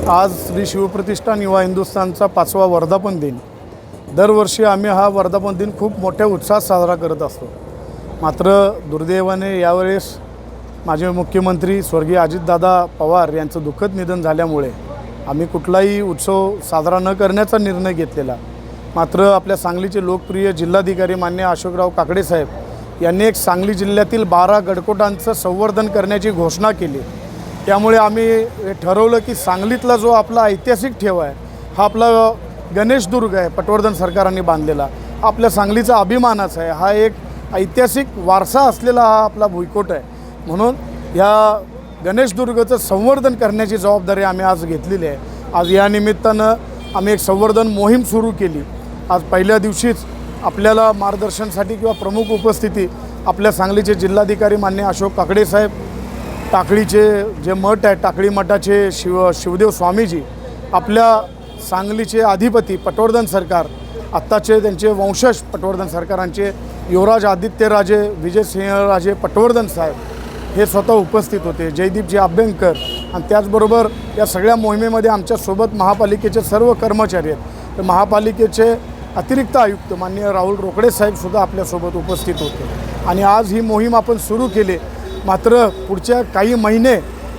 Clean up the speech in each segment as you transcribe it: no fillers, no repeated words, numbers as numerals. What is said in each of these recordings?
आज श्री शिवप्रतिष्ठान युवा हिंदुस्थानचा 5वा वर्धापन दिन। दरवर्षी आम्ही हा वर्धापन दिन खूप मोठ्या उत्साहात साजरा करत असतो। मात्र दुर्दैवाने यावेळेस माजी मुख्यमंत्री स्वर्गीय अजितदादा पवार यांचं दुःखद निधन झाल्यामुळे आम्ही कुठलाही उत्सव साजरा न करण्याचा निर्णय घेतलेला। मात्र आपल्या सांगलीचे लोकप्रिय जिल्हाधिकारी मान्य अशोकराव काकडे साहेब यांनी एक सांगली जिल्ह्यातील 12 गडकोटांचं संवर्धन करण्याची घोषणा केली। त्यामुळे आम्ही ठरवलं की सांगलीतला जो आपला ऐतिहासिक ठेवा आहे हा आपला गणेशदुर्ग आहे, पटवर्धन सरकारांनी बांधलेला, आपल्या सांगलीचा अभिमानाचा आहे, हा एक ऐतिहासिक वारसा असलेला हा आपला भुईकोट आहे। म्हणून या गणेशदुर्गाचं संवर्धन करण्याची जबाबदारी आम्ही आज घेतलेली आहे। आज या निमित्तानं आम्ही एक संवर्धन मोहीम सुरू केली। आज पहिल्या दिवशीच आपल्याला मार्गदर्शनासाठी किंवा प्रमुख उपस्थिती आपल्या सांगलीचे जिल्हाधिकारी मान्य अशोक काकडे साहेब, टाकळीचे जे मठ आहे टाकळी मठाचे शिवदेव स्वामीजी, आपल्या सांगलीचे अधिपती पटवर्धन सरकार, आत्ताचे त्यांचे वंशज पटवर्धन सरकारांचे युवराज आदित्यराजे विजयसिंहराजे पटवर्धन साहेब हे स्वतः उपस्थित होते, जयदीपजी अभ्यंकर, आणि त्याचबरोबर या सगळ्या मोहिमेमध्ये आमच्यासोबत महापालिकेचे सर्व कर्मचारी आहेत। तर महापालिकेचे अतिरिक्त आयुक्त माननीय राहुल रोकडे साहेबसुद्धा आपल्यासोबत उपस्थित होते। आणि आज ही मोहीम आपण सुरू केली। मात्र पुढच्या काही महिने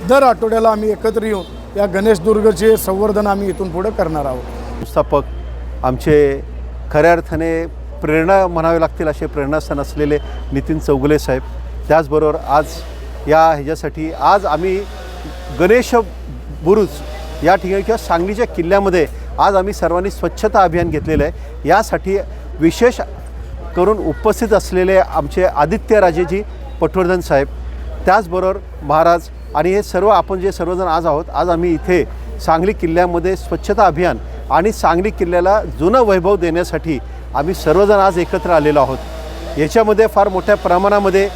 दर आठवड्याला आम्ही एकत्र येऊन या गणेशदुर्गचे संवर्धन आम्ही इथून पुढे करणार आहोत। संस्थापक आमचे खऱ्या अर्थाने प्रेरणा म्हणावे लागतील असे प्रेरणास्थान असलेले नितीन चौगुले साहेब, त्याचबरोबर आज या ह्याच्यासाठी आज आम्ही गणेश बुरुज या ठिकाणी किंवा सांगलीच्या किल्ल्यामध्ये आज आम्ही सर्वांनी स्वच्छता अभियान घेतलेलं आहे। यासाठी विशेष करून उपस्थित असलेले आमचे आदित्यराजेजी पटवर्धन साहेब, त्याचबरोबर महाराज आणि हे सर्व आपण जे सर्वजण आज आहोत। आज आम्ही इथे सांगली किल्ल्यामध्ये स्वच्छता अभियान आणि सांगली किल्ल्याला जुनं वैभव देण्यासाठी आम्ही सर्वजण आज एकत्र आलेलो आहोत। याच्यामध्ये फार मोठ्या प्रमाणामध्ये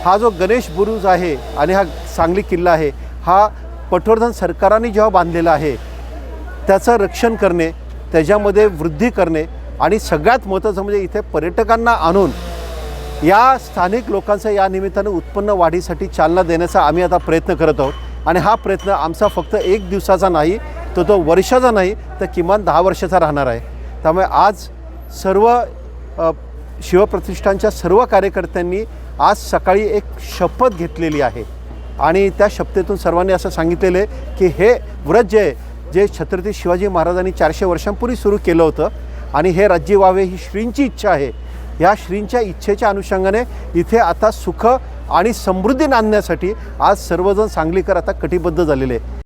हा जो गणेश बुरुज आहे आणि हा सांगली किल्ला आहे हा पटवर्धन सरकारांनी जेव्हा बांधलेला आहे त्याचं रक्षण करणे, त्याच्यामध्ये वृद्धी करणे आणि सगळ्यात महत्त्वाचं म्हणजे इथे पर्यटकांना आणून या स्थानिक लोकांचा या निमित्तानं उत्पन्न वाढीसाठी चालना देण्याचा आम्ही आता प्रयत्न करत आहोत। आणि हा प्रयत्न आमचा फक्त 1 दिवसाचा नाही, तो वर्षाचा नाही, तर किमान 10 वर्षाचा राहणार आहे। त्यामुळे आज सर्व शिवप्रतिष्ठानच्या सर्व कार्यकर्त्यांनी आज सकाळी एक शपथ घेतलेली आहे आणि त्या शपथेतून सर्वांनी असं सांगितलेलं आहे की हे व्रत जे छत्रपती शिवाजी महाराजांनी 400 वर्षांपूर्वी सुरू केलं होतं आणि हे राज्य व्हावे ही श्रींची इच्छा आहे। या श्रींच्या इच्छेच्या अनुषंगाने इथे आता सुख आणि समृद्धी आणण्यासाठी आज सर्वजण सांगलीकर आता कटिबद्ध झालेले आहे।